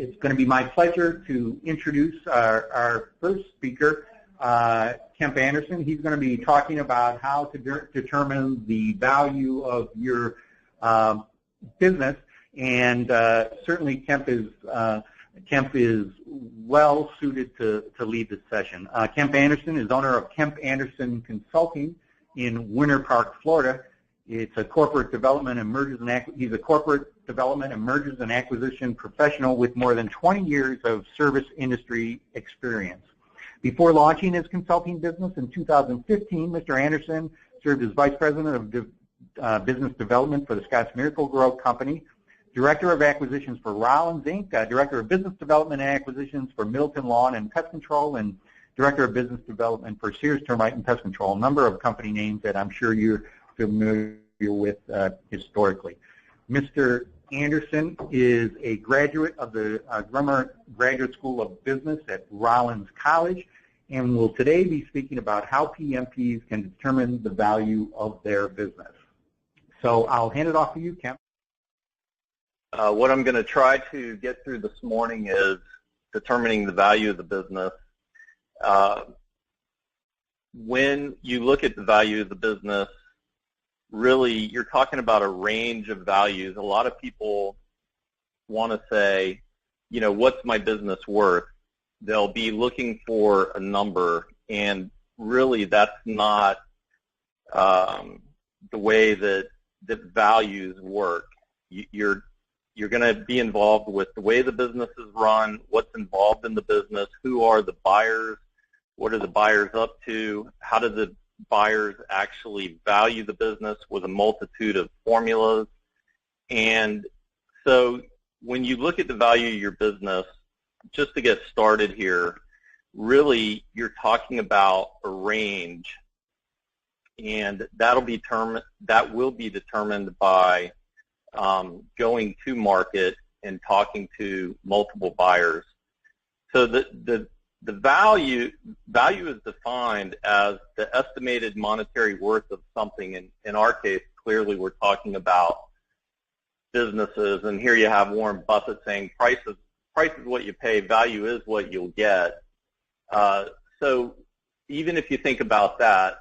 It's going to be my pleasure to introduce our first speaker, Kemp Anderson. He's going to be talking about how to determine the value of your business, and certainly Kemp is well suited to lead this session. Kemp Anderson is owner of Kemp Anderson Consulting in Winter Park, Florida. It's a corporate development and he's a corporate development and mergers and acquisition professional with more than 20 years of service industry experience. Before launching his consulting business in 2015, Mr. Anderson served as Vice President of Business Development for the Scotts Miracle-Gro Company, Director of Acquisitions for Rollins, Inc., Director of Business Development and Acquisitions for Middleton Lawn and Pest Control, and Director of Business Development for Sears Termite and Pest Control, a number of company names that I'm sure you're familiar with historically. Mr. Anderson is a graduate of the Grummer Graduate School of Business at Rollins College, and will today be speaking about how PMPs can determine the value of their business. So I'll hand it off to you, Kemp. What I'm going to try to get through this morning is determining the value of the business. When you look at the value of the business, really you're talking about a range of values. A lot of people want to say, you know, what's my business worth? They'll be looking for a number, and really that's not the way that values work. You're going to be involved with the way the business is run, what's involved in the business, who are the buyers, what are the buyers up to, how do the buyers actually value the business with a multitude of formulas. And so when you look at the value of your business, just to get started here, really you're talking about a range, and that will be determined by going to market and talking to multiple buyers. So the value is defined as the estimated monetary worth of something. In our case, clearly we're talking about businesses, and here you have Warren Buffett saying price is what you pay, value is what you'll get. So even if you think about that,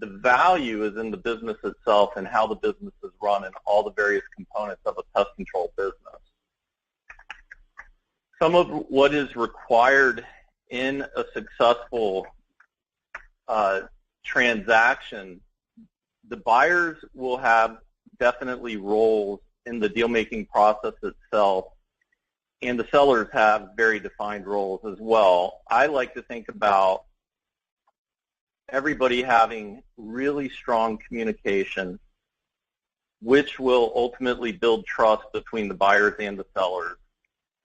the value is in the business itself and how the business is run and all the various components of a pest control business. Some of what is required in a successful transaction, the buyers will have definitely roles in the deal-making process itself, and the sellers have very defined roles as well. I like to think about everybody having really strong communication, which will ultimately build trust between the buyers and the sellers.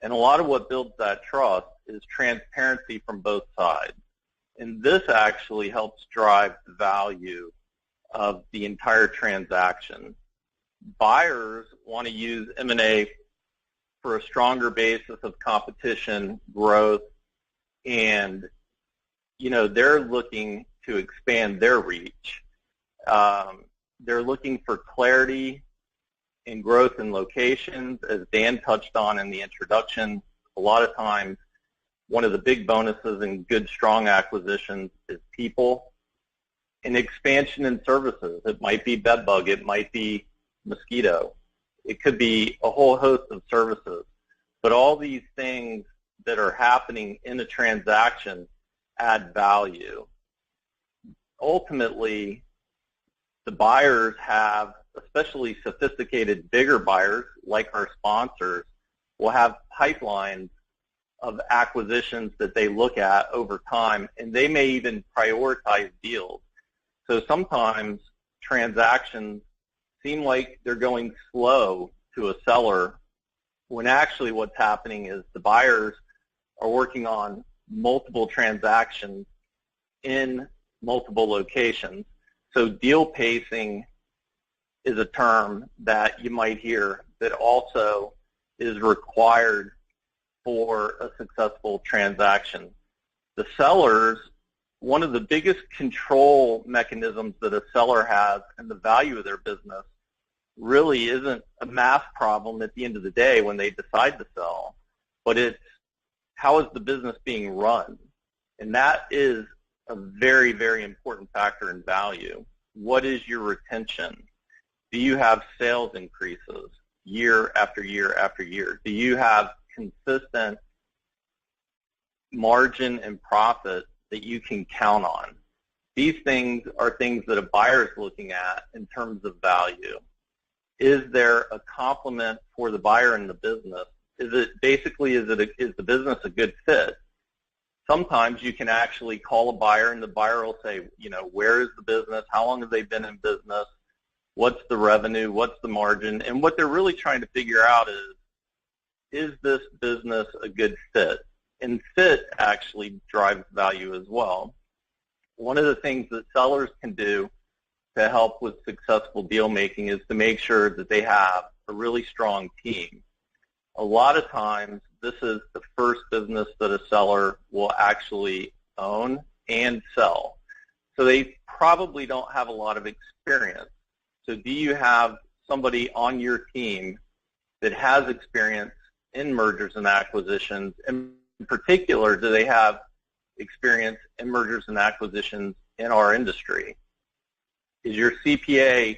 And a lot of what builds that trust is transparency from both sides. And this actually helps drive the value of the entire transaction. Buyers want to use M&A for a stronger basis of competition, growth, and they're looking to expand their reach. They're looking for clarity and growth in locations, as Dan touched on in the introduction. A lot of times, one of the big bonuses in good, strong acquisitions is people. And expansion in services. It might be bed bug, it might be mosquito. It could be a whole host of services. But all these things that are happening in a transaction add value. Ultimately, the buyers have, especially sophisticated, bigger buyers like our sponsors, will have pipelines of acquisitions that they look at over time, and they may even prioritize deals. So sometimes transactions seem like they're going slow to a seller, when actually what's happening is the buyers are working on multiple transactions in multiple locations. So deal pacing is a term that you might hear that also is required for a successful transaction. The sellers, one of the biggest control mechanisms that a seller has in the value of their business really isn't a math problem at the end of the day when they decide to sell, but it's how is the business being run? And that is a very, very important factor in value. What is your retention? Do you have sales increases year after year after year? Do you have consistent margin and profit that you can count on? These things are things that a buyer is looking at in terms of value. Is there a complement for the buyer in the business? Is the business a good fit? Sometimes you can actually call a buyer and the buyer will say, where is the business? How long have they been in business? What's the revenue? What's the margin? And what they're really trying to figure out is this business a good fit? And fit actually drives value as well. One of the things that sellers can do to help with successful deal making is to make sure that they have a really strong team. A lot of times, this is the first business that a seller will actually own and sell. So they probably don't have a lot of experience. So do you have somebody on your team that has experience in mergers and acquisitions? In particular, do they have experience in mergers and acquisitions in our industry? Is your CPA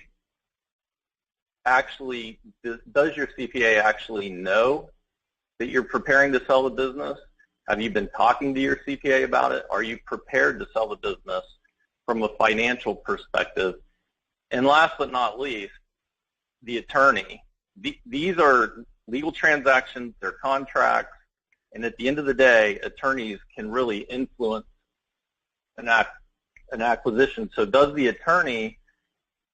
does your CPA actually know that you're preparing to sell the business? Have you been talking to your CPA about it? Are you prepared to sell the business from a financial perspective? And last but not least, the attorney. These are legal transactions, they're contracts, and at the end of the day, attorneys can really influence an acquisition. So does the attorney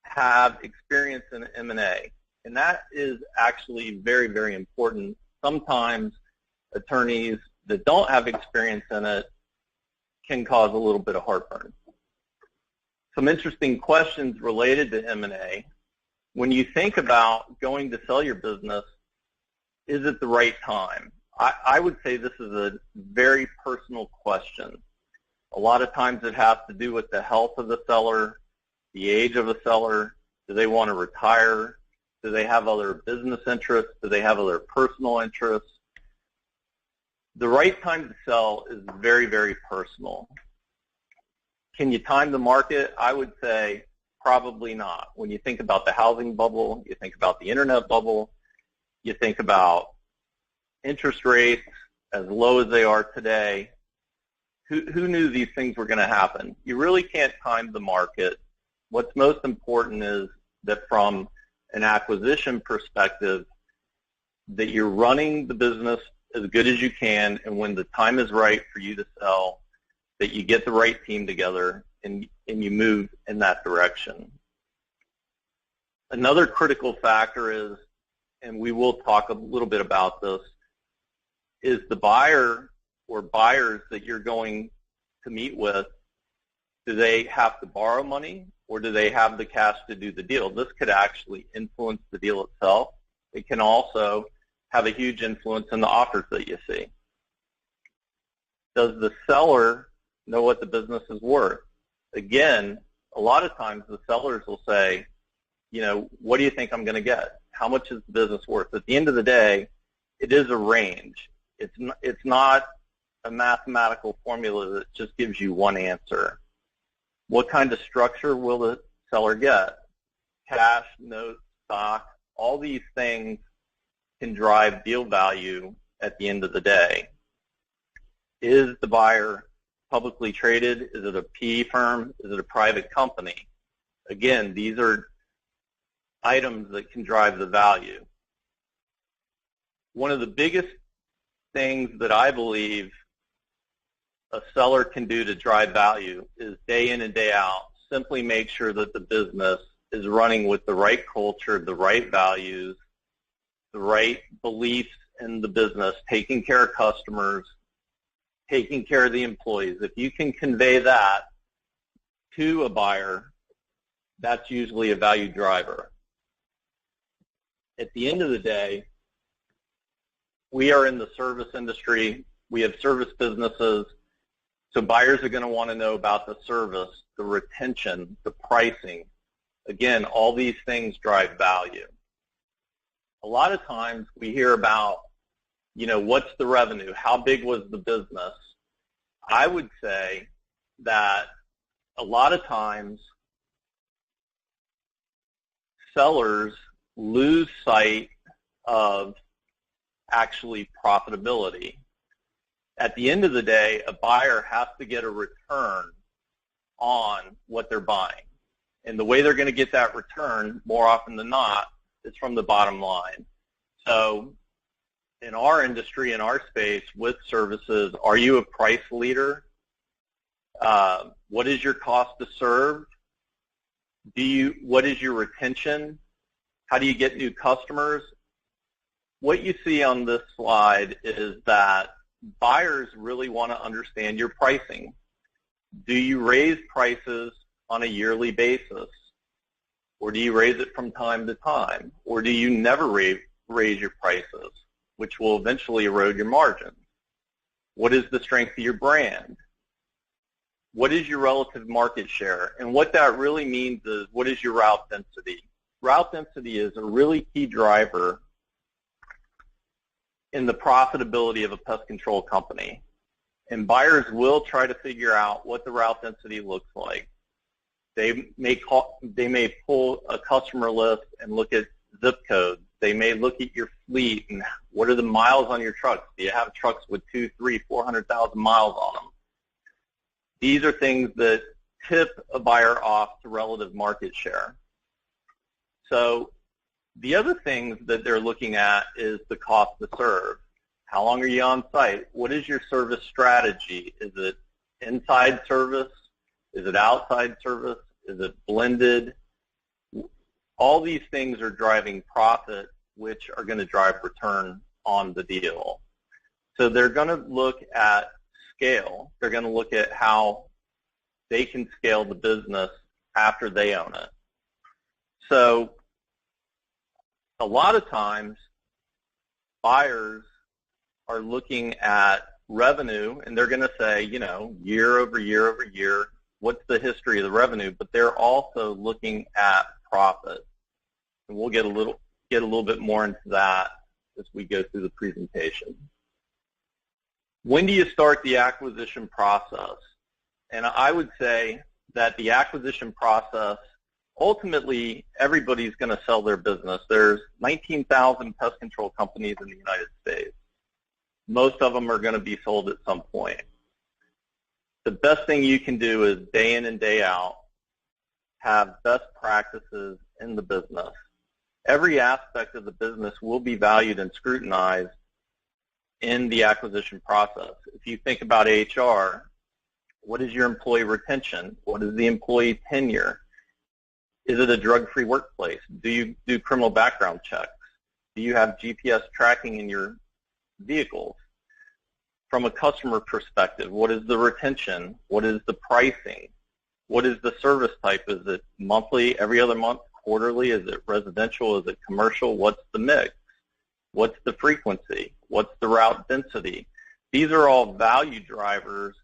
have experience in M&A? And that is actually very, very important. Sometimes attorneys that don't have experience in it can cause a little bit of heartburn. Some interesting questions related to M&A. When you think about going to sell your business, is it the right time? I would say this is a very personal question. A lot of times it has to do with the health of the seller, the age of the seller. Do they want to retire? Do they have other business interests? Do they have other personal interests? The right time to sell is very, very personal. Can you time the market? I would say probably not. When you think about the housing bubble, you think about the internet bubble, you think about interest rates as low as they are today, who knew these things were going to happen? You really can't time the market. What's most important is that from an acquisition perspective, that you're running the business as good as you can, and when the time is right for you to sell, that you get the right team together and you move in that direction. Another critical factor is, and we will talk a little bit about this, is the buyer or buyers that you're going to meet with, do they have to borrow money or do they have the cash to do the deal? This could actually influence the deal itself. It can also have a huge influence in the offers that you see. Does the seller know what the business is worth? Again, a lot of times the sellers will say, what do you think I'm going to get? How much is the business worth? At the end of the day, it is a range. It's not a mathematical formula that just gives you one answer. What kind of structure will the seller get? Cash, notes, stock, all these things can drive deal value at the end of the day. Is the buyer publicly traded? Is it a PE firm? Is it a private company? Again, these are items that can drive the value. One of the biggest things that I believe a seller can do to drive value is day in and day out, simply make sure that the business is running with the right culture, the right values, the right beliefs in the business, taking care of customers, taking care of the employees. If you can convey that to a buyer, that's usually a value driver. At the end of the day, we are in the service industry. We have service businesses. So buyers are going to want to know about the service, the retention, the pricing. Again, all these things drive value. A lot of times we hear about what's the revenue? How big was the business? I would say that a lot of times sellers lose sight of actually profitability. At the end of the day, a buyer has to get a return on what they're buying. And the way they're going to get that return, more often than not, is from the bottom line. So in our industry, in our space, with services, are you a price leader? What is your cost to serve? What is your retention? How do you get new customers? What you see on this slide is that buyers really want to understand your pricing. Do you raise prices on a yearly basis? Or do you raise it from time to time? Or do you never raise your prices, which will eventually erode your margins? What is the strength of your brand? What is your relative market share? And what that really means is, what is your route density? Route density is a really key driver in the profitability of a pest control company. And buyers will try to figure out what the route density looks like. They may pull a customer list and look at zip codes. They may look at your fleet and what are the miles on your trucks. Do you have trucks with 200,000, 300,000, 400,000 miles on them? These are things that tip a buyer off to relative market share. So the other things that they're looking at is the cost to serve. How long are you on site? What is your service strategy? Is it inside service? Is it outside service? Is it blended? All these things are driving profit, which are going to drive return on the deal. So they're going to look at scale. They're going to look at how they can scale the business after they own it. So a lot of times buyers are looking at revenue and they're going to say, year over year over year, what's the history of the revenue? But they're also looking at profit. And we'll get a little bit more into that as we go through the presentation. When do you start the acquisition process? And I would say that the acquisition process, ultimately, everybody's going to sell their business. There's 19,000 pest control companies in the United States. Most of them are going to be sold at some point. The best thing you can do is day in and day out, have best practices in the business. Every aspect of the business will be valued and scrutinized in the acquisition process. If you think about HR, what is your employee retention? What is the employee tenure? Is it a drug-free workplace? Do you do criminal background checks? Do you have GPS tracking in your vehicles? From a customer perspective, what is the retention? What is the pricing? What is the service type? Is it monthly, every other month, quarterly? Is it residential? Is it commercial? What's the mix? What's the frequency? What's the route density? These are all value drivers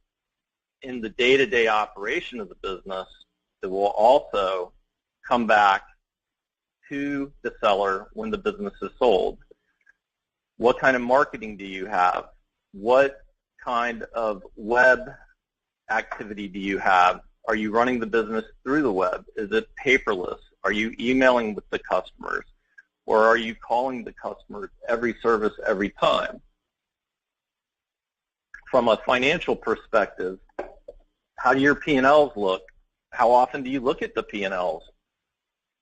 in the day-to-day operation of the business that will also come back to the seller when the business is sold. What kind of marketing do you have? What kind of web activity do you have? Are you running the business through the web? Is it paperless? Are you emailing with the customers? Or are you calling the customers every service every time? From a financial perspective, how do your P&Ls look? How often do you look at the P&Ls?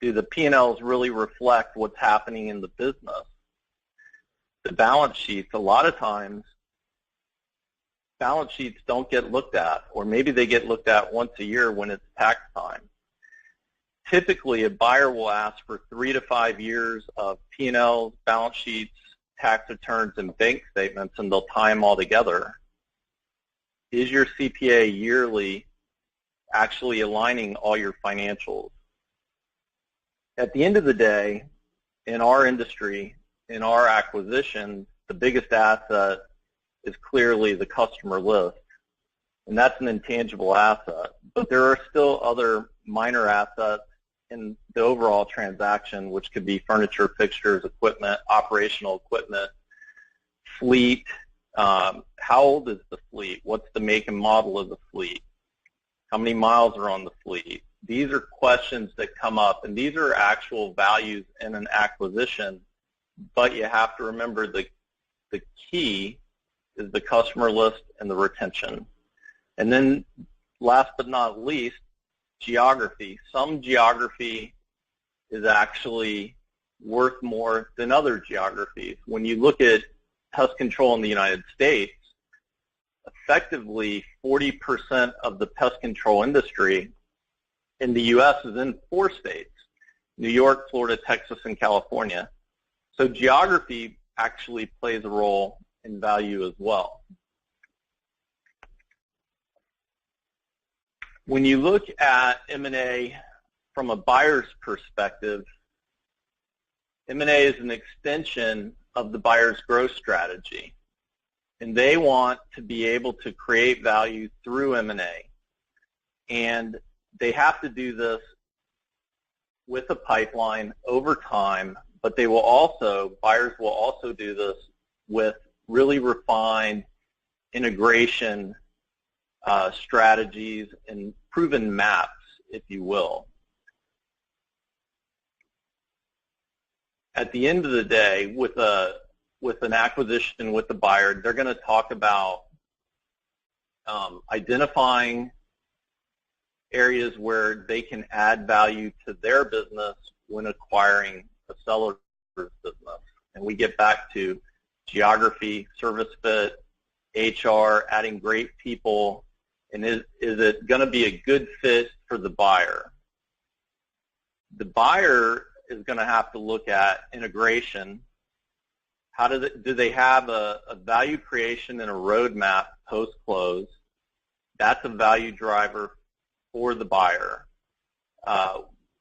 Do the P&Ls really reflect what's happening in the business? The balance sheets, a lot of times, balance sheets don't get looked at, or maybe they get looked at once a year when it's tax time. Typically, a buyer will ask for 3 to 5 years of P&Ls, balance sheets, tax returns, and bank statements, and they'll tie them all together. Is your CPA yearly actually aligning all your financials? At the end of the day, in our industry, in our acquisition, the biggest asset is clearly the customer list, and that's an intangible asset. But there are still other minor assets in the overall transaction, which could be furniture, fixtures, equipment, operational equipment, fleet, how old is the fleet? What's the make and model of the fleet? How many miles are on the fleet? These are questions that come up, and these are actual values in an acquisition, but you have to remember the key is the customer list and the retention. And then last but not least, geography. Some geography is actually worth more than other geographies. When you look at pest control in the United States, effectively 40% of the pest control industry in the U.S. is in 4 states: New York, Florida, Texas, and California. So geography actually plays a role in value as well. When you look at M&A from a buyer's perspective, M&A is an extension of the buyer's growth strategy, and they want to be able to create value through M&A, and they have to do this with a pipeline over time, but they will also, buyers will also do this with really refined integration strategies and proven maps, if you will. At the end of the day, with an acquisition with the buyer, they're going to talk about identifying areas where they can add value to their business when acquiring a seller's business. And we get back to geography, service fit, HR, adding great people, and is it going to be a good fit for the buyer? The buyer is going to have to look at integration. How do they have a value creation and a roadmap post-close? That's a value driver for the buyer.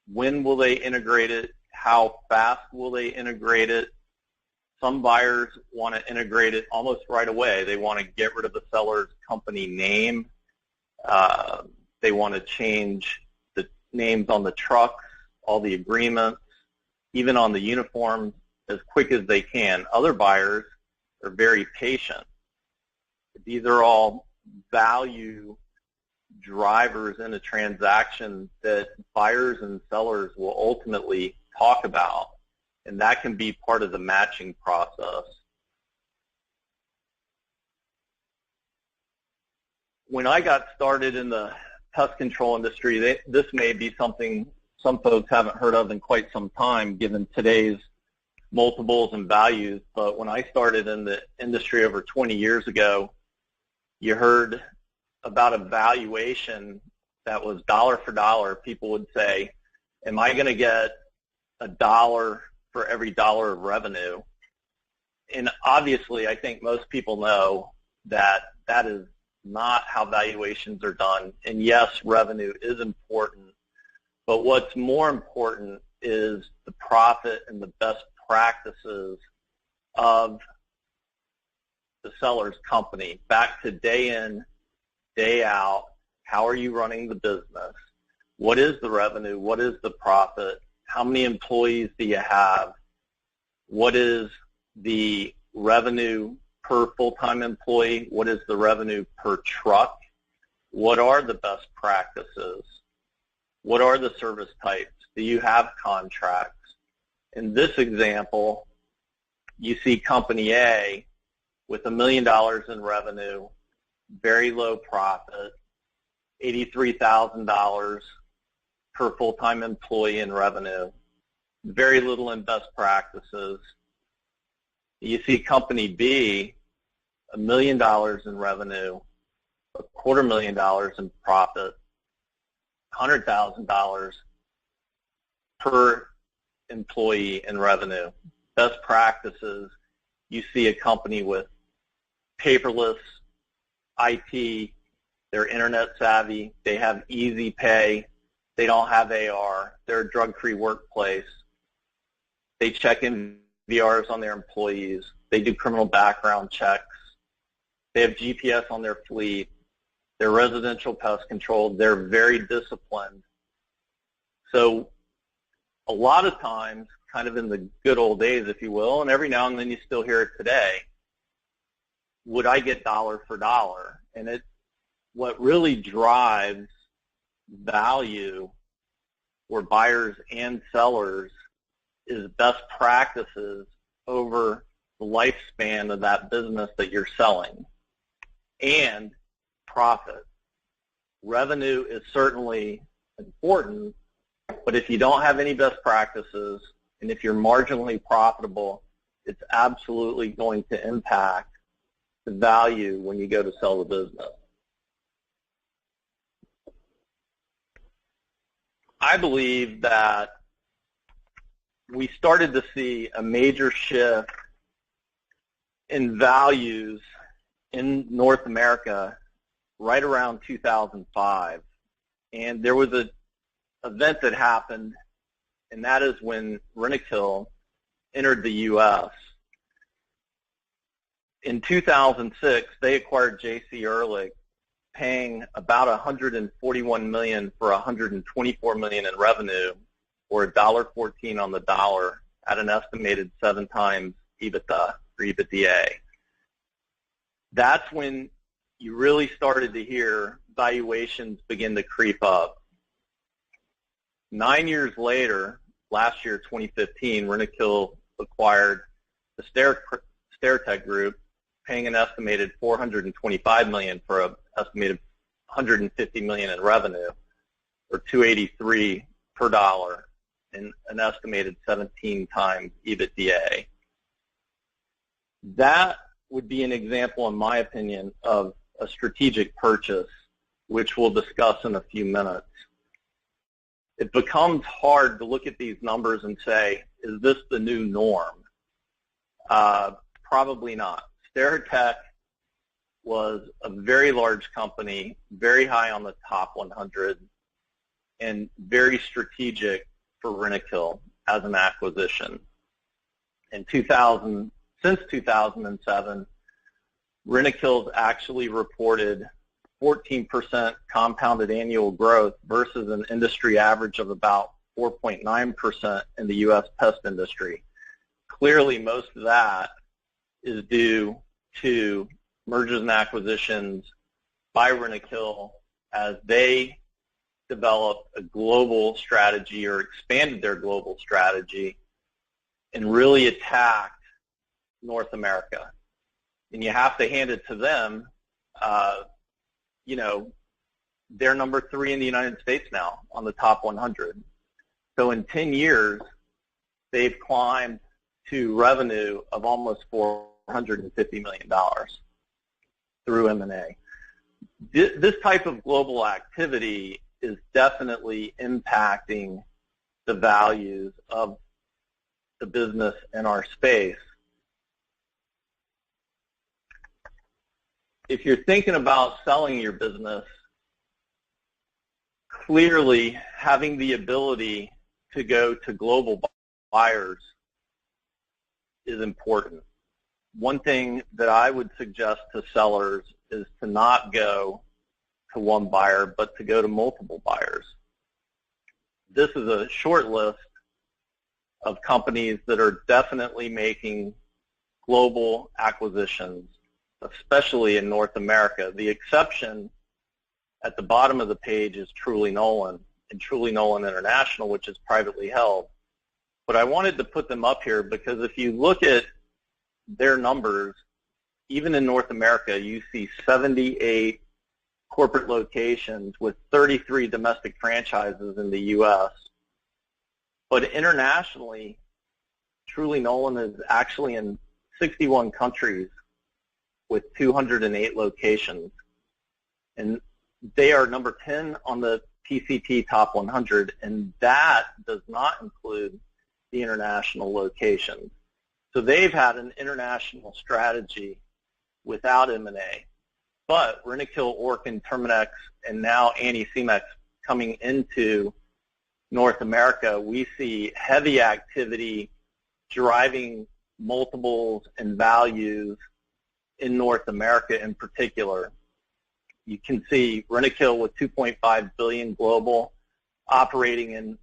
When will they integrate it? How fast will they integrate it? Some buyers want to integrate it almost right away. They want to get rid of the seller's company name. They want to change the names on the trucks, all the agreements, even on the uniforms, as quick as they can. Other buyers are very patient. These are all value drivers in a transaction that buyers and sellers will ultimately talk about, and that can be part of the matching process. When I got started in the pest control industry, this may be something some folks haven't heard of in quite some time, given today's multiples and values, but when I started in the industry over 20 years ago, you heard about a valuation that was dollar for dollar. People would say, am I going to get $1 for every dollar of revenue? And obviously, I think most people know that that is not how valuations are done. And yes, revenue is important, but what's more important is the profit and the best practices of the seller's company. Back to day in, day out, how are you running the business? What is the revenue? What is the profit? How many employees do you have? What is the revenue per full-time employee? What is the revenue per truck? What are the best practices? What are the service types? Do you have contracts? In this example, you see Company A with $1 million in revenue, very low profit, $83,000 per full-time employee in revenue, very little in best practices. You see Company B, $1 million in revenue, $250,000 in profit, $100,000 per employee in revenue. Best practices, you see a company with paperless IT, they're internet savvy, they have easy pay, they don't have AR, they're a drug-free workplace, they check MVRs on their employees, they do criminal background checks, they have GPS on their fleet, they're residential pest control, they're very disciplined. So a lot of times, kind of in the good old days, if you will, and every now and then you still hear it today, would I get dollar for dollar? And what really drives value for buyers and sellers is best practices over the lifespan of that business that you're selling, and profit. Revenue is certainly important, but if you don't have any best practices and if you're marginally profitable, it's absolutely going to impact the value when you go to sell the business. I believe that we started to see a major shift in values in North America right around 2005. And there was an event that happened, and that is when Rentokil entered the U.S. In 2006, they acquired J.C. Ehrlich, paying about $141 million for $124 million in revenue, or $1.14 on the dollar, at an estimated 7 times EBITDA or EBITDA. That's when you really started to hear valuations begin to creep up. 9 years later, last year, 2015, Rentokil acquired the SteriTech Group, paying an estimated $425 million for an estimated $150 million in revenue, or $2.83 per dollar, and an estimated 17 times EBITDA. That would be an example, in my opinion, of a strategic purchase, which we'll discuss in a few minutes. It becomes hard to look at these numbers and say, is this the new norm? Probably not. SteriTech was a very large company, very high on the top 100, and very strategic for Rentokil as an acquisition. Since 2007, Rentokil's actually reported 14% compounded annual growth versus an industry average of about 4.9% in the U.S. pest industry. Clearly, most of that is due to mergers and acquisitions by Rentokil as they developed a global strategy or expanded their global strategy and really attacked North America. And you have to hand it to them. They're number 3 in the United States now on the top 100. So in 10 years, they've climbed to revenue of almost $450 million through M&A. This type of global activity is definitely impacting the values of the business in our space. If you're thinking about selling your business, clearly having the ability to go to global buyers is important. One thing that I would suggest to sellers is to not go to one buyer, but to go to multiple buyers. This is a short list of companies that are definitely making global acquisitions, especially in North America. The exception at the bottom of the page is Truly Nolan and Truly Nolan International, which is privately held. But I wanted to put them up here because if you look at their numbers, even in North America, you see 78 corporate locations with 33 domestic franchises in the U.S. But internationally, Truly Nolan is actually in 61 countries with 208 locations. And they are number 10 on the PCT Top 100, and that does not include the international locations. So they've had an international strategy without M&A. But Rentokil, Orkin, Terminex, and now Anticimex coming into North America, we see heavy activity driving multiples and values in North America in particular. You can see Rentokil with $2.5 billion global, operating in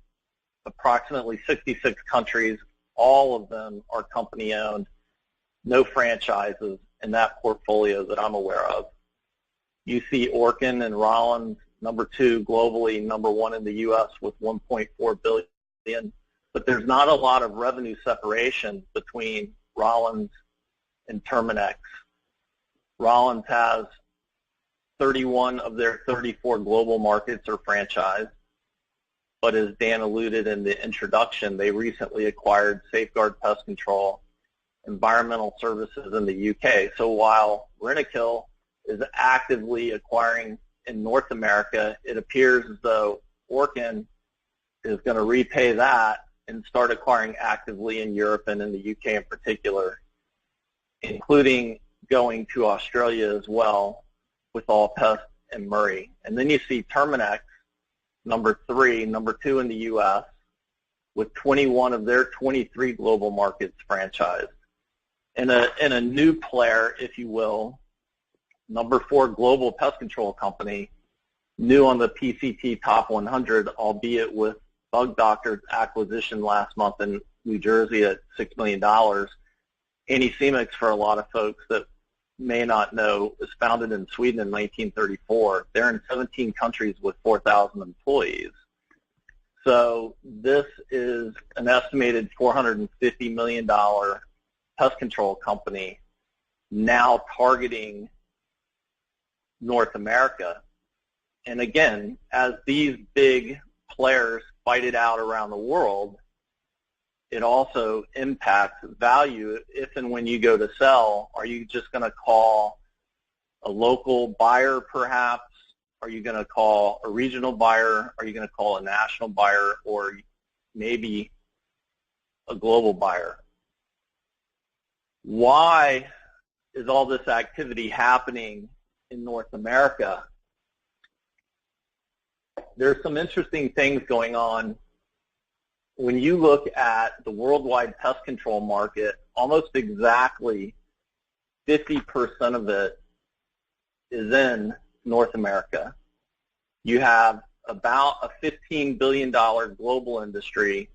approximately 66 countries. All of them are company-owned, no franchises, in that portfolio that I'm aware of. You see Orkin and Rollins, number 2 globally, number 1 in the U.S. with $1.4 billion. But there's not a lot of revenue separation between Rollins and Terminix. Rollins has 31 of their 34 global markets are franchised. But as Dan alluded in the introduction, they recently acquired Safeguard Pest Control, Environmental Services in the UK. So while Rentokil is actively acquiring in North America, it appears as though Orkin is going to repay that and start acquiring actively in Europe and in the UK in particular, including going to Australia as well with All Pest and Murray. And then you see Terminix, number 3, number 2 in the U.S., with 21 of their 23 global markets franchised. And a new player, if you will, number 4 global pest control company, new on the PCT Top 100, albeit with Bug Doctor's acquisition last month in New Jersey at $6 million. Antisemix, for a lot of folks that may not know, was founded in Sweden in 1934. They're in 17 countries with 4,000 employees. So this is an estimated $450 million pest control company now targeting North America. And again, as these big players fight it out around the world, it also impacts value. If and when you go to sell, are you just going to call a local buyer perhaps? Are you going to call a regional buyer? Are you going to call a national buyer, or maybe a global buyer? Why is all this activity happening in North America? There's some interesting things going on. When you look at the worldwide pest control market, almost exactly 50% of it is in North America. You have about a $15 billion global industry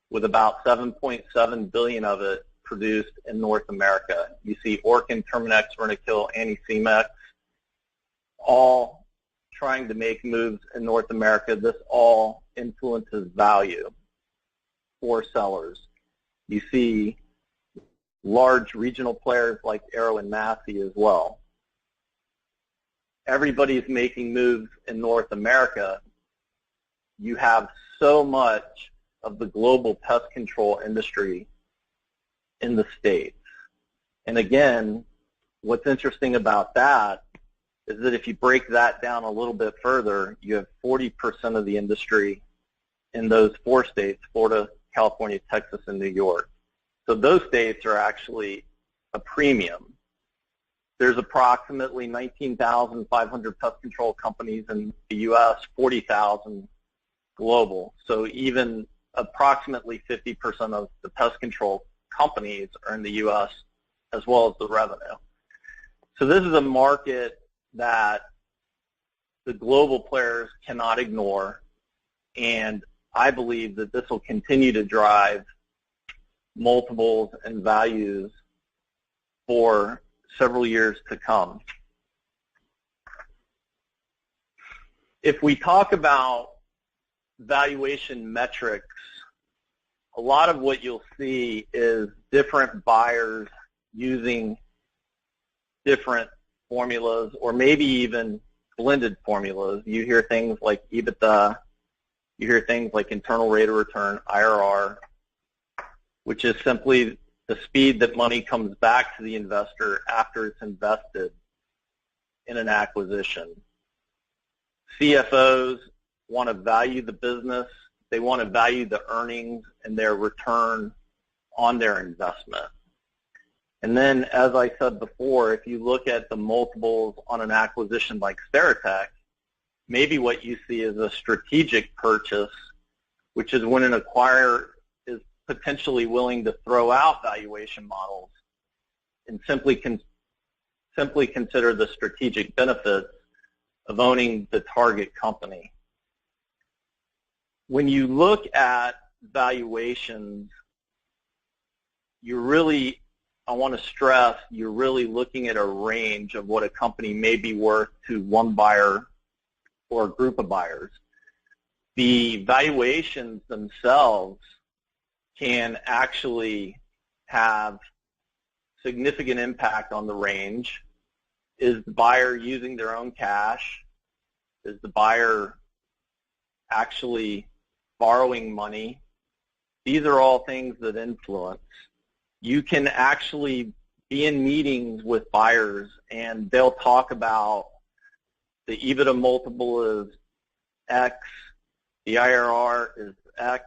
with about $7.7 billion of it produced in North America. You see Orkin, Terminix, Rentokil, Antisemix, all trying to make moves in North America. This all influences value for sellers. You see large regional players like Arrow and Massey as well. Everybody's making moves in North America. You have so much of the global pest control industry in the States. And again, what's interesting about that is that if you break that down a little bit further, you have 40% of the industry in those 4 states, Florida, California, Texas, and New York. So those states are actually a premium. There's approximately 19,500 pest control companies in the U.S., 40,000 global. So even approximately 50% of the pest control companies are in the U.S. as well as the revenue. So this is a market that the global players cannot ignore, and I believe that this will continue to drive multiples and values for several years to come. If we talk about valuation metrics, a lot of what you'll see is different buyers using different formulas, or maybe even blended formulas. You hear things like EBITDA, you hear things like internal rate of return, IRR, which is simply the speed that money comes back to the investor after it's invested in an acquisition. CFOs want to value the business. They want to value the earnings and their return on their investment. And then, as I said before, if you look at the multiples on an acquisition like Steritech, maybe what you see is a strategic purchase, which is when an acquirer is potentially willing to throw out valuation models and simply consider the strategic benefits of owning the target company. When you look at valuations, you're really I want to stress you're really looking at a range of what a company may be worth to one buyer or a group of buyers. The valuations themselves can actually have significant impact on the range. Is the buyer using their own cash? Is the buyer actually borrowing money? These are all things that influence. You can actually be in meetings with buyers and they'll talk about the EBITDA multiple is X, the IRR is X,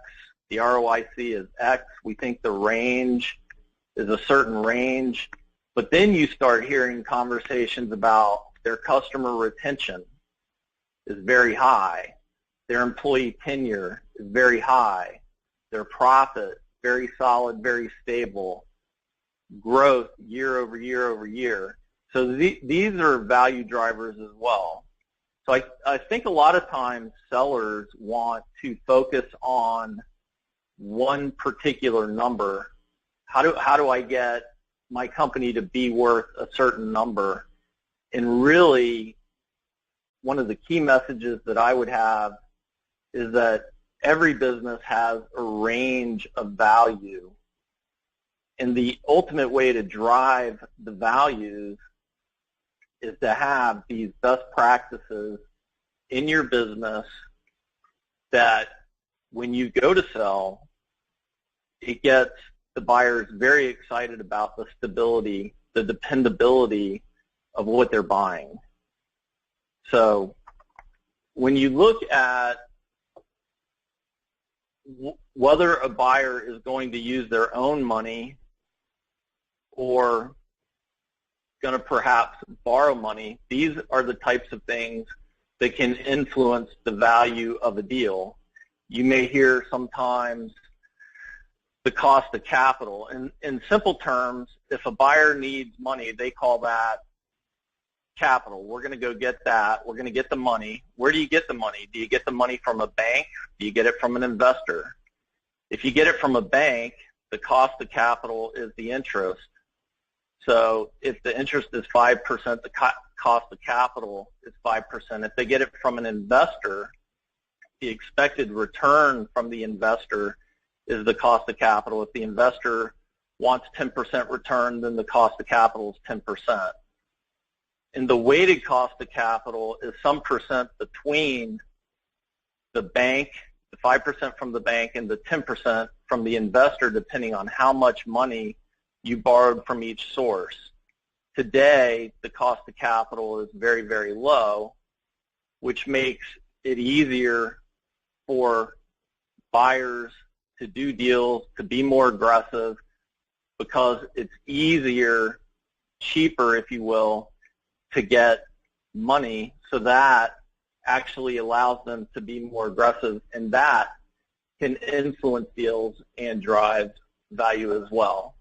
the ROIC is X. We think the range is a certain range. But then you start hearing conversations about their customer retention is very high. Their employee tenure is very high. Their profit, very solid, very stable. Growth year over year over year. So these are value drivers as well. So I think a lot of times sellers want to focus on one particular number. How do I get my company to be worth a certain number? And really, one of the key messages that I would have is that every business has a range of value. And the ultimate way to drive the values is to have these best practices in your business that when you go to sell, it gets the buyers very excited about the stability, the dependability of what they're buying. So when you look at whether a buyer is going to use their own money or going to perhaps borrow money, these are the types of things that can influence the value of a deal. You may hear sometimes the cost of capital. In simple terms, if a buyer needs money, they call that capital. We're going to go get that. We're going to get the money. Where do you get the money? Do you get the money from a bank? Do you get it from an investor? If you get it from a bank, the cost of capital is the interest. So if the interest is 5%, the cost of capital is 5%. If they get it from an investor, the expected return from the investor is the cost of capital. If the investor wants 10% return, then the cost of capital is 10%. And the weighted cost of capital is some percent between the bank, the 5% from the bank, and the 10% from the investor, depending on how much money you borrowed from each source. Today, the cost of capital is very, very low, which makes it easier for buyers to do deals, to be more aggressive, because it's easier, cheaper, if you will, to get money. So that actually allows them to be more aggressive, and that can influence deals and drive value as well.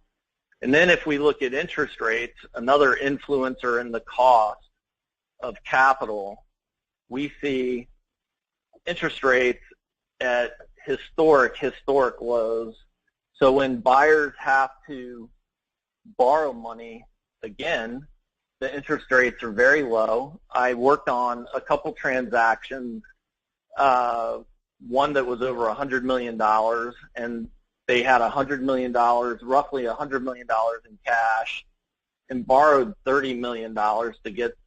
And then if we look at interest rates, another influencer in the cost of capital, we see interest rates at historic lows. So when buyers have to borrow money, again, the interest rates are very low. I worked on a couple transactions, one that was over $100 million, and they had $100 million, roughly $100 million in cash, and borrowed $30 million to get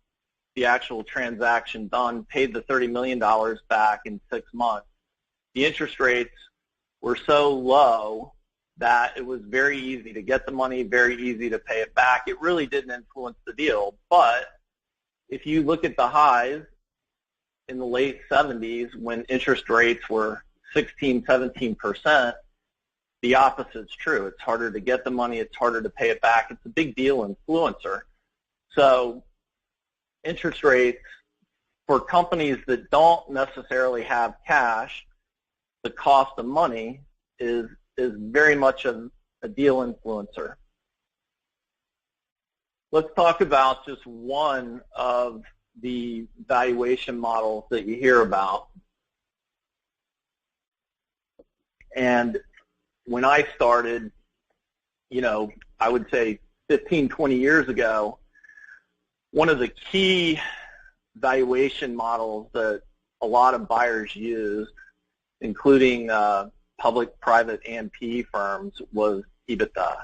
the actual transaction done, paid the $30 million back in 6 months. The interest rates were so low that it was very easy to get the money, very easy to pay it back. It really didn't influence the deal. But if you look at the highs in the late 70s when interest rates were 16, 17%, the opposite's true. It's harder to get the money. It's harder to pay it back. It's a big deal influencer. So interest rates for companies that don't necessarily have cash, the cost of money is very much a deal influencer. Let's talk about just one of the valuation models that you hear about. And when I started, I would say 15, 20 years ago, one of the key valuation models that a lot of buyers used, including public, private, and PE firms, was EBITDA.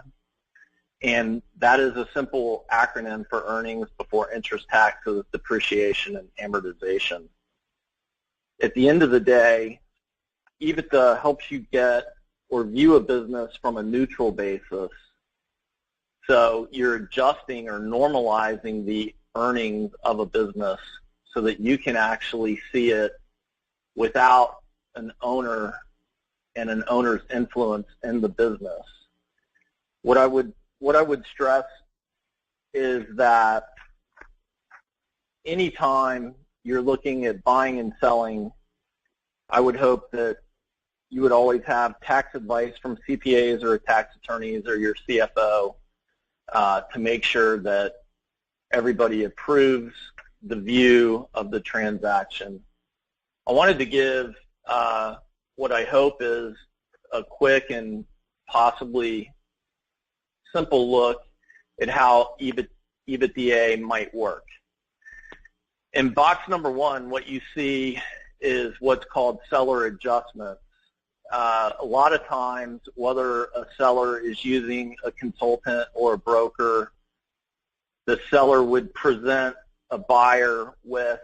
And that is a simple acronym for earnings before interest, taxes, depreciation, and amortization. At the end of the day, EBITDA helps you get or view a business from a neutral basis. So you're adjusting or normalizing the earnings of a business so that you can actually see it without an owner and an owner's influence in the business. What I would stress is that anytime you're looking at buying and selling, I would hope that you would always have tax advice from CPAs or tax attorneys or your CFO to make sure that everybody approves the view of the transaction. I wanted to give what I hope is a quick and possibly simple look at how EBITDA might work. In box number 1, what you see is what's called seller adjustments. A lot of times, whether a seller is using a consultant or a broker, the seller would present a buyer with,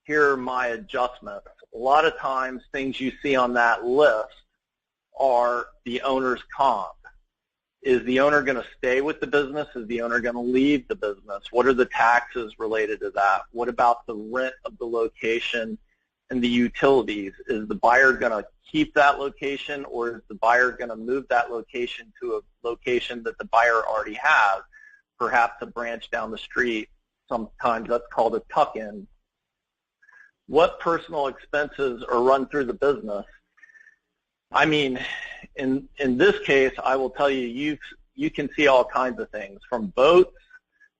here are my adjustments. A lot of times, things you see on that list are the owner's comp. Is the owner going to stay with the business? Is the owner going to leave the business? What are the taxes related to that? What about the rent of the location and the utilities? Is the buyer going to keep that location, or is the buyer going to move that location to a location that the buyer already has, perhaps a branch down the street? Sometimes that's called a tuck-in. What personal expenses are run through the business? I mean, in this case, I will tell you, you can see all kinds of things, from boats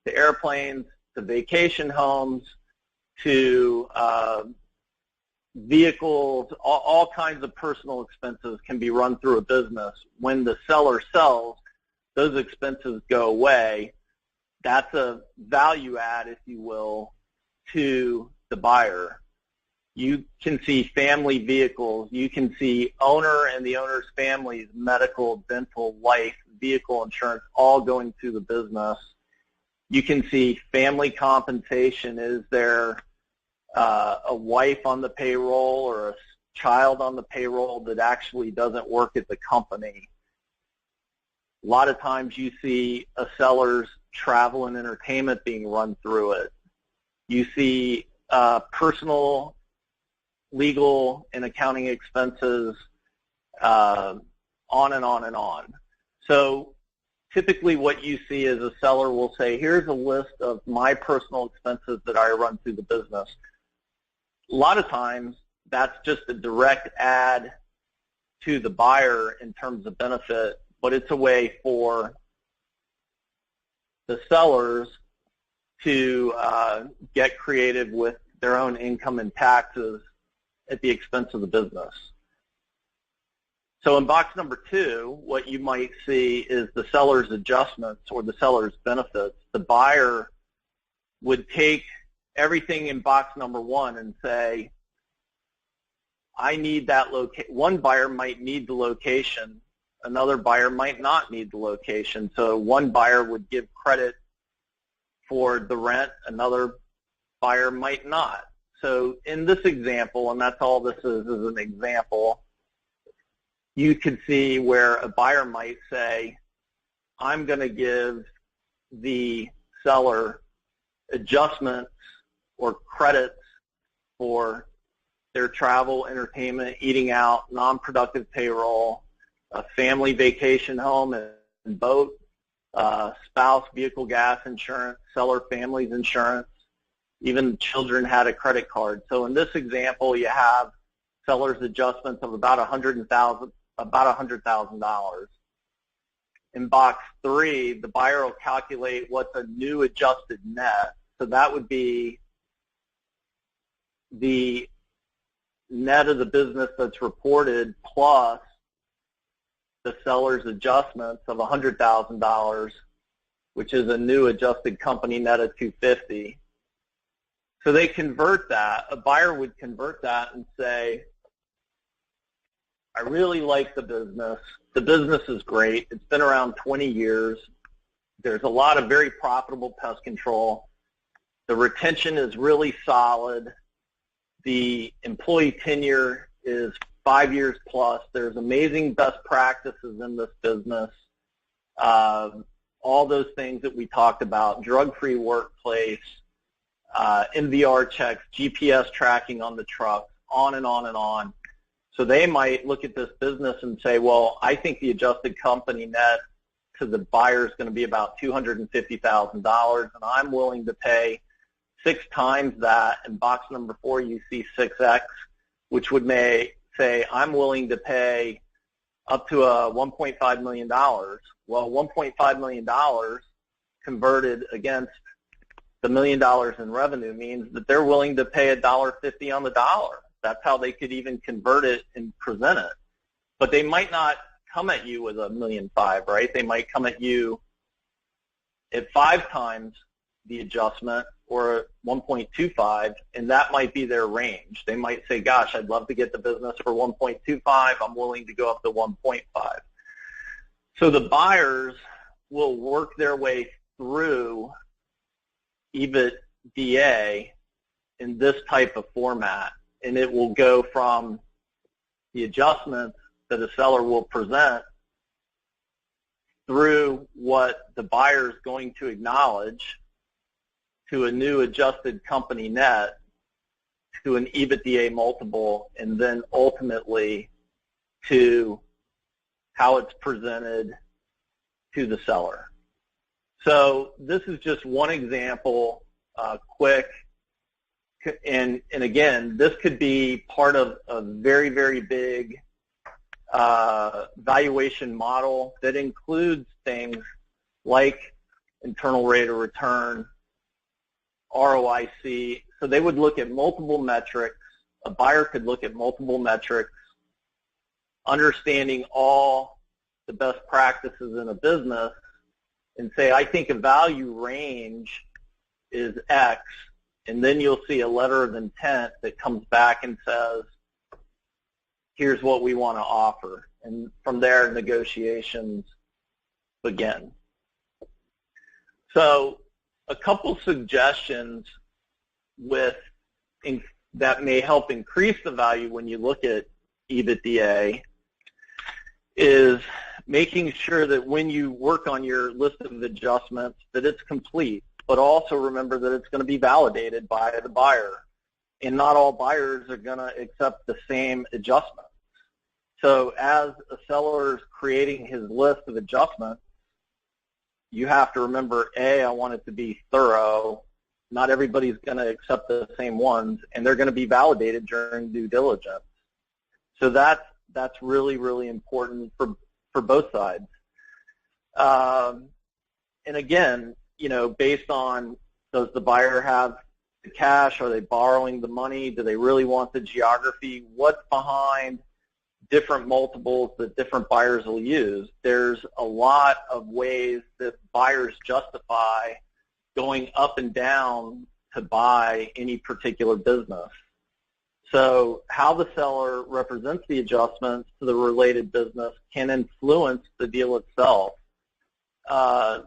to airplanes to vacation homes to vehicles. All kinds of personal expenses can be run through a business. When the seller sells, those expenses go away. That's a value add, if you will, to the buyer. You can see family vehicles. You can see owner and the owner's family's medical, dental, life, vehicle insurance all going through the business. You can see family compensation. Is there a wife on the payroll or a child on the payroll that actually doesn't work at the company? A lot of times you see a seller's travel and entertainment being run through it. You see personal, legal, and accounting expenses, on and on and on. So typically what you see is a seller will say, here's a list of my personal expenses that I run through the business. A lot of times that's just a direct add to the buyer in terms of benefit, but it's a way for the sellers to get creative with their own income and taxes at the expense of the business. So in box number 2, what you might see is the seller's adjustments or the seller's benefits. The buyer would take everything in box number 1 and say, I need that location. One buyer might need the location. Another buyer might not need the location. So one buyer would give credit for the rent. Another buyer might not. So in this example, and that's all this is an example, you could see where a buyer might say, I'm going to give the seller adjustments or credits for their travel, entertainment, eating out, non-productive payroll, a family vacation home and boat, spouse vehicle gas insurance, seller family's insurance. Even children had a credit card. So in this example, you have seller's adjustments of about $100,000. In box 3, the buyer will calculate what's a new adjusted net. So that would be the net of the business that's reported plus the seller's adjustments of $100,000 which is a new adjusted company net of 250. So they convert that. A buyer would convert that and say, I really like the business. The business is great. It's been around 20 years. There's a lot of very profitable pest control. The retention is really solid. The employee tenure is 5 years plus. There's amazing best practices in this business. All those things that we talked about, drug-free workplace, MVR checks, GPS tracking on the truck, on and on and on. So they might look at this business and say, well, I think the adjusted company net to the buyer is going to be about $250,000, and I'm willing to pay 6 times that. In box number 4, you see 6X, which would say I'm willing to pay up to $1.5 million. Well, $1.5 million converted against the $1 million in revenue means that they're willing to pay $1.50 on the dollar. That's how they could even convert it and present it. But they might not come at you with $1.5 million, right? They might come at you at 5 times the adjustment or 1.25, and that might be their range. They might say, gosh, I'd love to get the business for 1.25. I'm willing to go up to 1.5. So the buyers will work their way through EBITDA in this type of format, and it will go from the adjustments that a seller will present through what the buyer is going to acknowledge to a new adjusted company net to an EBITDA multiple, and then ultimately to how it's presented to the seller. So this is just one example, quick, and again, this could be part of a very, very big valuation model that includes things like internal rate of return, ROIC. So they would look at multiple metrics. A buyer could look at multiple metrics, understanding all the best practices in a business, and say, I think a value range is X, and then you'll see a letter of intent that comes back and says, here's what we want to offer. And from there, negotiations begin. So a couple suggestions that may help increase the value when you look at EBITDA is making sure that when you work on your list of adjustments that it's complete, but also remember that it's going to be validated by the buyer. And not all buyers are going to accept the same adjustment. So as a seller is creating his list of adjustments, you have to remember, A, I want it to be thorough. Not everybody's going to accept the same ones, and they're going to be validated during due diligence. So that's really, really important for both sides. And again, based on, does the buyer have the cash? Are they borrowing the money? Do they really want the geography? What's behind different multiples that different buyers will use? There's a lot of ways that buyers justify going up and down to buy any particular business. So how the seller represents the adjustments to the related business can influence the deal itself. And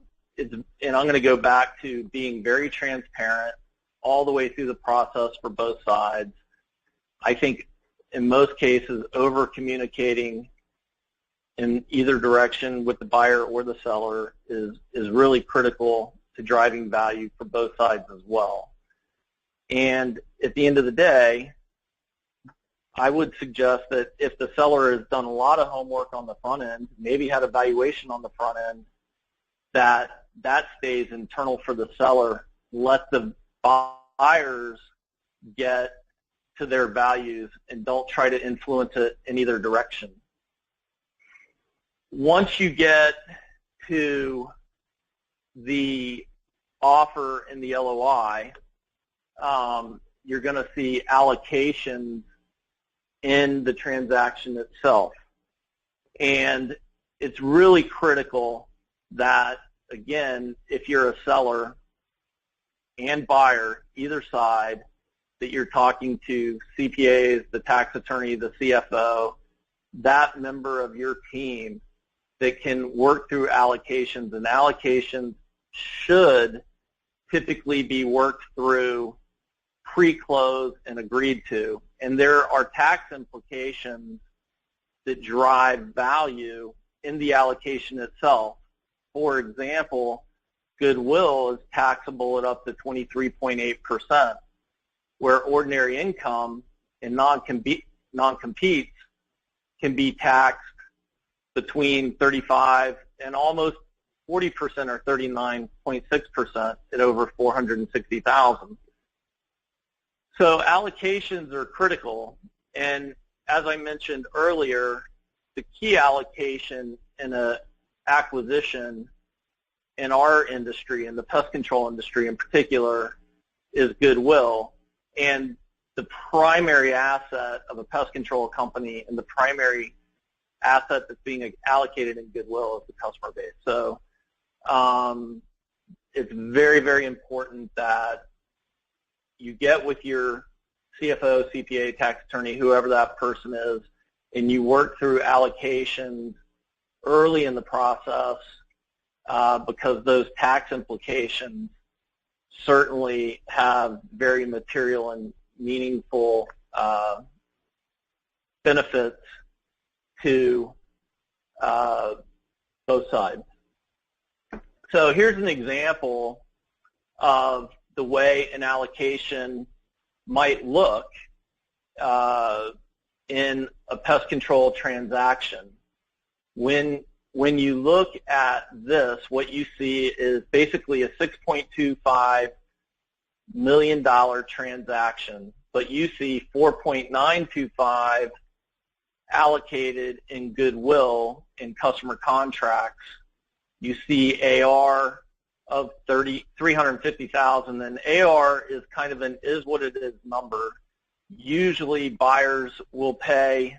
I'm going to go back to being very transparent all the way through the process for both sides. I think in most cases, over-communicating in either direction with the buyer or the seller is really critical to driving value for both sides as well. And at the end of the day, I would suggest that if the seller has done a lot of homework on the front end, maybe had a valuation on the front end, that stays internal for the seller. Let the buyers get to their values and don't try to influence it in either direction. Once you get to the offer and the LOI, you're going to see allocations in the transaction itself. And it's really critical that again, if you're a seller and buyer, either side, that you're talking to CPAs, the tax attorney, the CFO, that member of your team that can work through allocations, and allocations should typically be worked through pre-close and agreed to. And there are tax implications that drive value in the allocation itself. For example, goodwill is taxable at up to 23.8%, where ordinary income and non-competes can be taxed between 35 and almost 40% or 39.6% at over $460,000. So allocations are critical, and as I mentioned earlier, the key allocation in an acquisition in our industry, in the pest control industry in particular, is goodwill. And the primary asset of a pest control company and the primary asset that's being allocated in goodwill is the customer base. So it's very, very important that you get with your CFO, CPA, tax attorney, whoever that person is, and you work through allocations early in the process because those tax implications certainly have very material and meaningful benefits to both sides. So here's an example of the way an allocation might look in a pest control transaction. When you look at this, what you see is basically a $6.25 million transaction, but you see $4.925 allocated in goodwill in customer contracts. You see AR of $350,000, and AR is kind of an is what it is number. Usually buyers will pay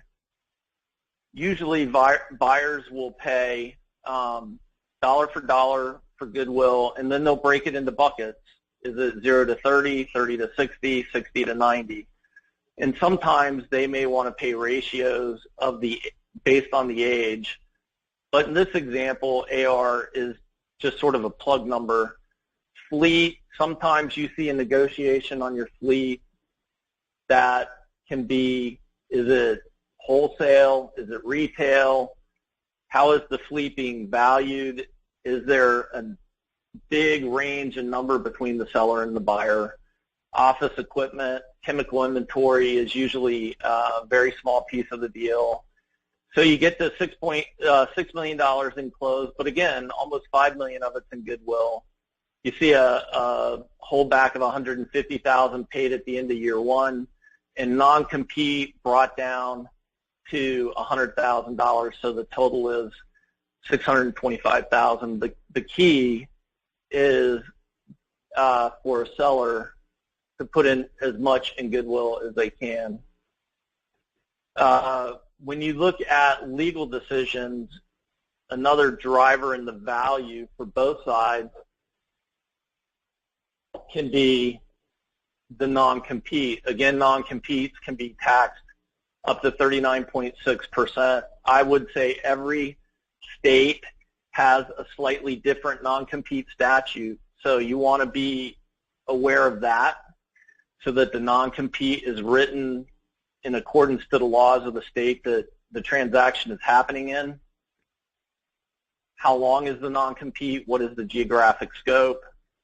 dollar for dollar for goodwill, and then they'll break it into buckets. Is it 0 to 30, 30 to 60, 60 to 90? And sometimes they may want to pay ratios based on the age. But in this example, AR is just sort of a plug number. Fleet, sometimes you see a negotiation on your fleet that can be, is it wholesale? Is it retail? How is the fleet being valued? Is there a big range in number between the seller and the buyer? Office equipment, chemical inventory is usually a very small piece of the deal. So you get to $6 million in close, but again, almost $5 million of it's in goodwill. You see a holdback of $150,000 paid at the end of year one, and non-compete brought down to $100,000, so the total is $625,000. The key is for a seller to put in as much in goodwill as they can. When you look at legal decisions, another driver in the value for both sides can be the non-compete. Again, non-competes can be taxed up to 39.6%. I would say every state has a slightly different non-compete statute, so you want to be aware of that so that the non-compete is written in accordance to the laws of the state that the transaction is happening in. How long is the non-compete? What is the geographic scope?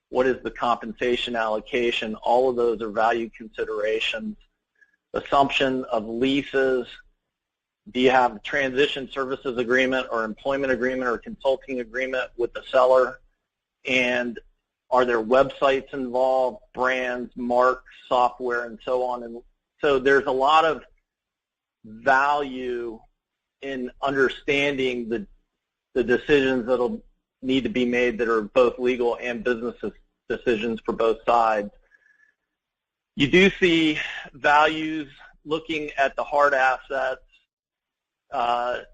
What is the compensation allocation? All of those are value considerations. Assumption of leases. Do you have a transition services agreement or employment agreement or consulting agreement with the seller? And are there websites involved, brands, marks, software, and so on? And so there's a lot of value in understanding the decisions that will need to be made that are both legal and business decisions for both sides. You do see values looking at the hard assets. And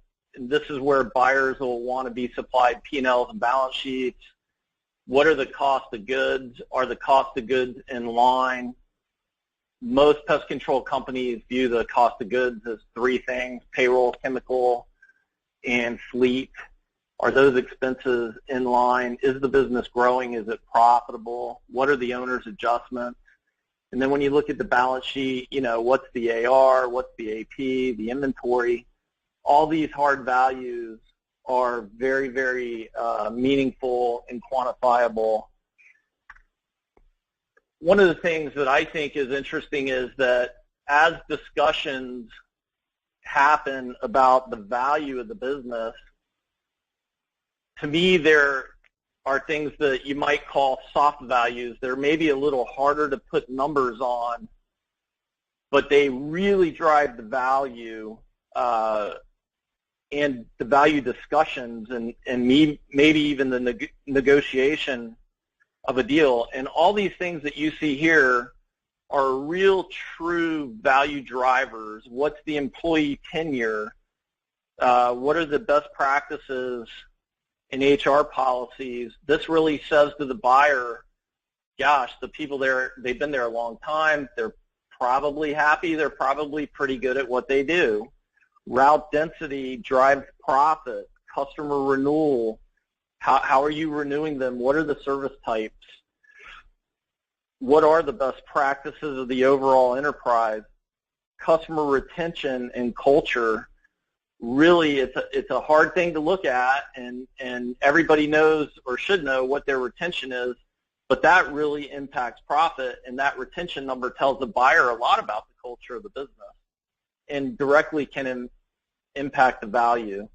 this is where buyers will want to be supplied P&Ls and balance sheets. What are the cost of goods? Are the cost of goods in line? Most pest control companies view the cost of goods as three things: payroll, chemical, and fleet. Are those expenses in line? Is the business growing? Is it profitable? What are the owner's adjustments? And then when you look at the balance sheet, what's the AR, what's the AP, the inventory? All these hard values are very, very meaningful and quantifiable. One of the things that I think is interesting is that as discussions happen about the value of the business, to me there are things that you might call soft values. They're maybe a little harder to put numbers on, but they really drive the value and the value discussions and maybe even the negotiation of a deal. And all these things that you see here are real, true value drivers. What's the employee tenure? What are the best practices in HR policies? This really says to the buyer, gosh, the people there, they've been there a long time. They're probably happy. They're probably pretty good at what they do. Route density drives profit. Customer renewal. How are you renewing them? What are the service types? What are the best practices of the overall enterprise? Customer retention and culture. Really, it's a hard thing to look at, and everybody knows or should know what their retention is, but that really impacts profit, and that retention number tells the buyer a lot about the culture of the business and directly can impact the value.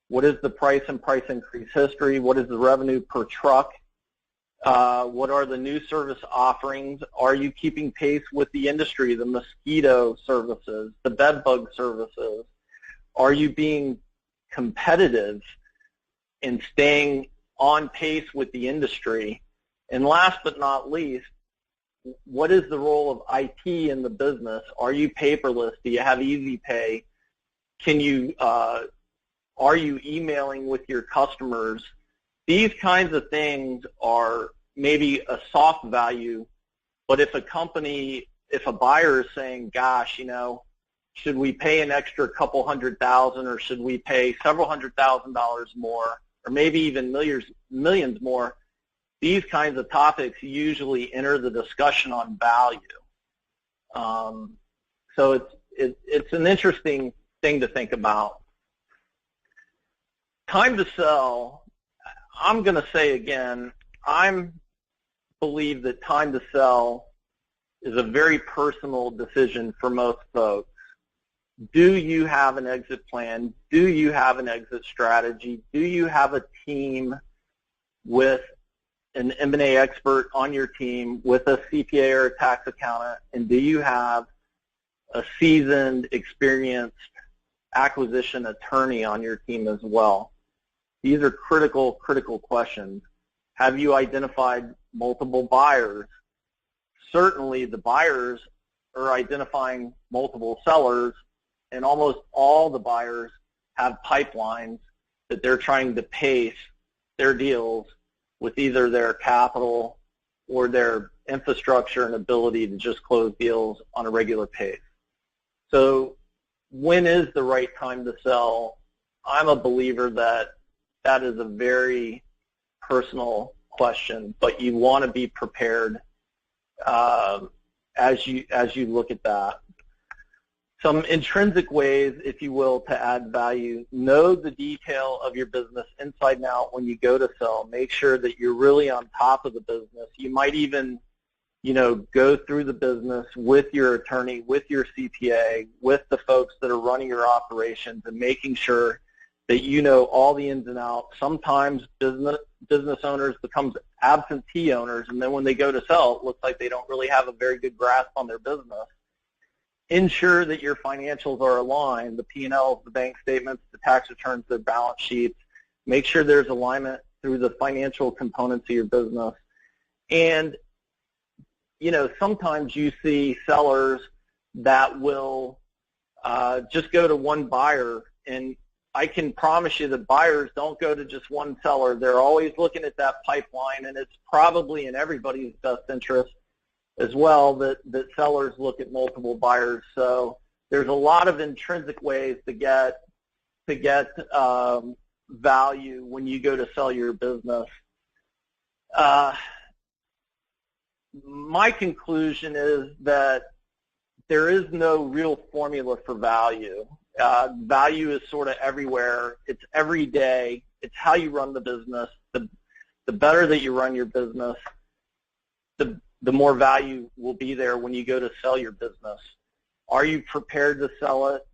What is the price and price increase history? What is the revenue per truck? What are the new service offerings? Are you keeping pace with the industry, the mosquito services, the bed bug services? Are you being competitive and staying on pace with the industry? And last but not least, what is the role of IT in the business? Are you paperless? Do you have easy pay? Are you emailing with your customers? These kinds of things are maybe a soft value, but if a buyer is saying, gosh, should we pay an extra couple $100,000, or should we pay several $100,000 more, or maybe even millions more? These kinds of topics usually enter the discussion on value. So it's an interesting thing to think about. Time to sell. I'm going to say again, I believe that time to sell is a very personal decision for most folks. Do you have an exit plan? Do you have an exit strategy? Do you have a team with an M&A expert on your team, with a CPA or a tax accountant? And do you have a seasoned, experienced acquisition attorney on your team as well? These are critical questions. Have you identified multiple buyers? Certainly the buyers are identifying multiple sellers, and almost all the buyers have pipelines that they're trying to pace their deals with either their capital or their infrastructure and ability to just close deals on a regular pace. So when is the right time to sell? I'm a believer that is a very personal question, but you want to be prepared as you look at that. Some intrinsic ways, if you will, to add value. Know the detail of your business inside and out when you go to sell. Make sure that you're really on top of the business. You might even, go through the business with your attorney, with your CPA, with the folks that are running your operations, and making sure that you know all the ins and outs. Sometimes business owners become absentee owners, and then when they go to sell, it looks like they don't really have a very good grasp on their business. Ensure that your financials are aligned, the P&Ls, the bank statements, the tax returns, the balance sheets. Make sure there's alignment through the financial components of your business. And, sometimes you see sellers that will just go to one buyer, and I can promise you that buyers don't go to just one seller. They're always looking at that pipeline, and it's probably in everybody's best interest as well that sellers look at multiple buyers. So there's a lot of intrinsic ways to get value when you go to sell your business. My conclusion is that there is no real formula for value. Value is sort of everywhere. It's every day. It's how you run the business. The better that you run your business, the more value will be there when you go to sell your business. Are you prepared to sell it?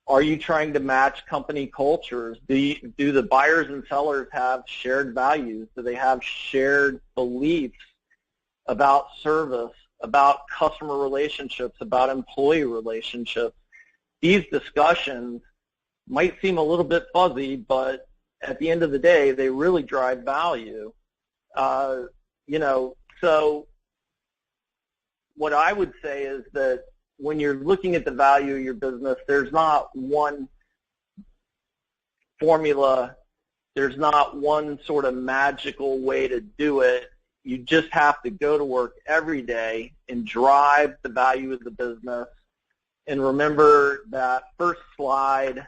Are you trying to match company cultures? Do the buyers and sellers have shared values? Do they have shared beliefs about service, about customer relationships, about employee relationships? These discussions might seem a little bit fuzzy, but at the end of the day, they really drive value. So what I would say is that when you're looking at the value of your business, there's not one formula. There's not one sort of magical way to do it. You just have to go to work every day and drive the value of the business. And remember that first slide,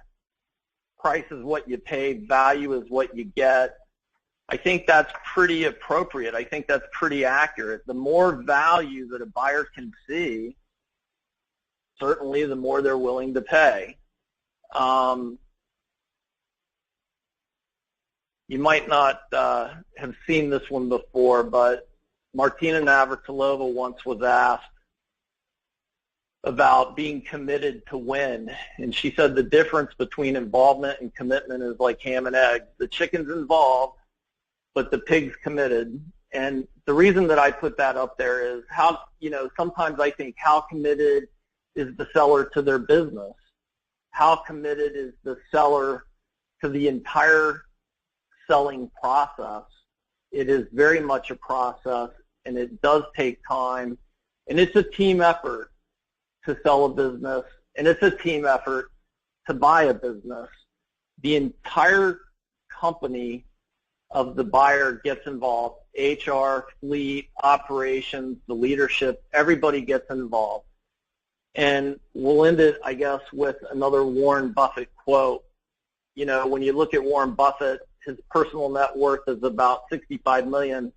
price is what you pay, value is what you get. I think that's pretty appropriate. I think that's pretty accurate. The more value that a buyer can see, certainly the more they're willing to pay. You might not have seen this one before, but Martina Navratilova once was asked about being committed to win, and she said the difference between involvement and commitment is like ham and eggs. The chicken's involved, but the pig's committed. And the reason that I put that up there is how, sometimes I think how committed is the seller to their business? How committed is the seller to the entire selling process? It is very much a process, and it does take time, and it's a team effort to sell a business, and it's a team effort to buy a business. The entire company of the buyer gets involved. HR, fleet, operations, the leadership, everybody gets involved. And we'll end it, I guess, with another Warren Buffett quote. When you look at Warren Buffett, his personal net worth is about $65 million,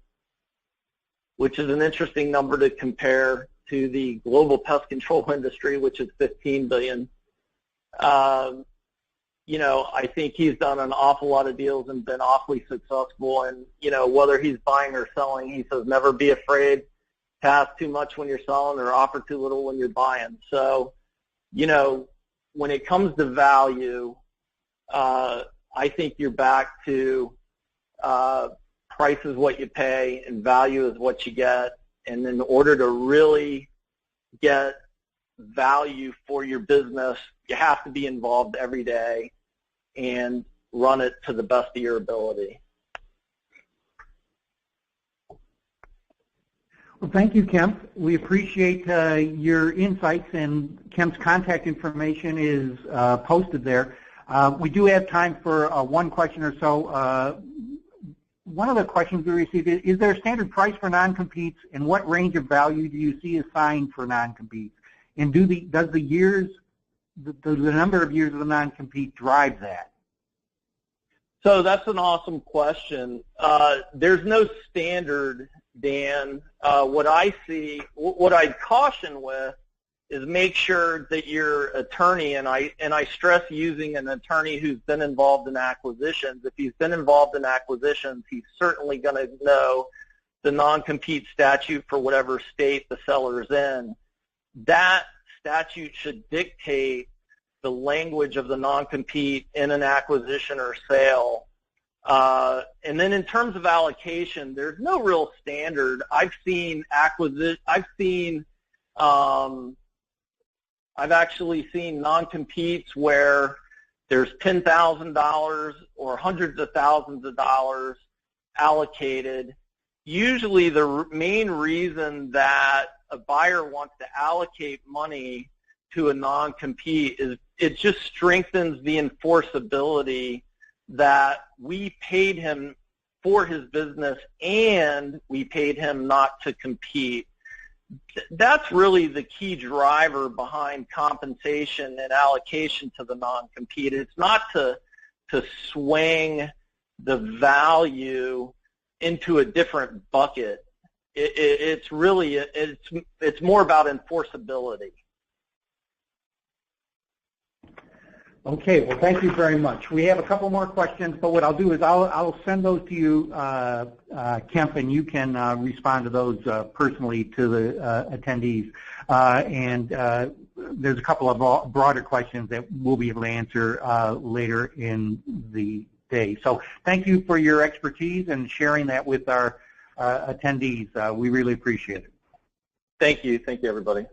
which is an interesting number to compare to the global pest control industry, which is $15 billion. I think he's done an awful lot of deals and been awfully successful. And, whether he's buying or selling, he says never be afraid to ask too much when you're selling or offer too little when you're buying. So, when it comes to value, I think you're back to price is what you pay and value is what you get. And in order to really get value for your business, you have to be involved every day and run it to the best of your ability. Well, thank you, Kemp. We appreciate your insights, and Kemp's contact information is posted there. We do have time for one question or so. One of the questions we received is there a standard price for non-competes, and what range of value do you see assigned for non-competes? And does the number of years of the non-compete drive that? So that's an awesome question. There's no standard, Dan. What I'd caution with is make sure that your attorney, and I stress using an attorney who's been involved in acquisitions. If he's been involved in acquisitions, he's certainly going to know the non-compete statute for whatever state the seller's in. That statute should dictate the language of the non-compete in an acquisition or sale. And then in terms of allocation, there's no real standard. I've actually seen non-competes where there's $10,000 or hundreds of thousands of dollars allocated. Usually the main reason that a buyer wants to allocate money to a non-compete it just strengthens the enforceability that we paid him for his business and we paid him not to compete. That's really the key driver behind compensation and allocation to the non-compete. It's not to swing the value into a different bucket. It's really, it's more about enforceability. Okay, well, thank you very much. We have a couple more questions, but what I'll do is I'll send those to you, Kemp, and you can respond to those personally to the attendees. And there's a couple of broader questions that we'll be able to answer later in the day. So thank you for your expertise and sharing that with our attendees. We really appreciate it. Thank you. Thank you, everybody.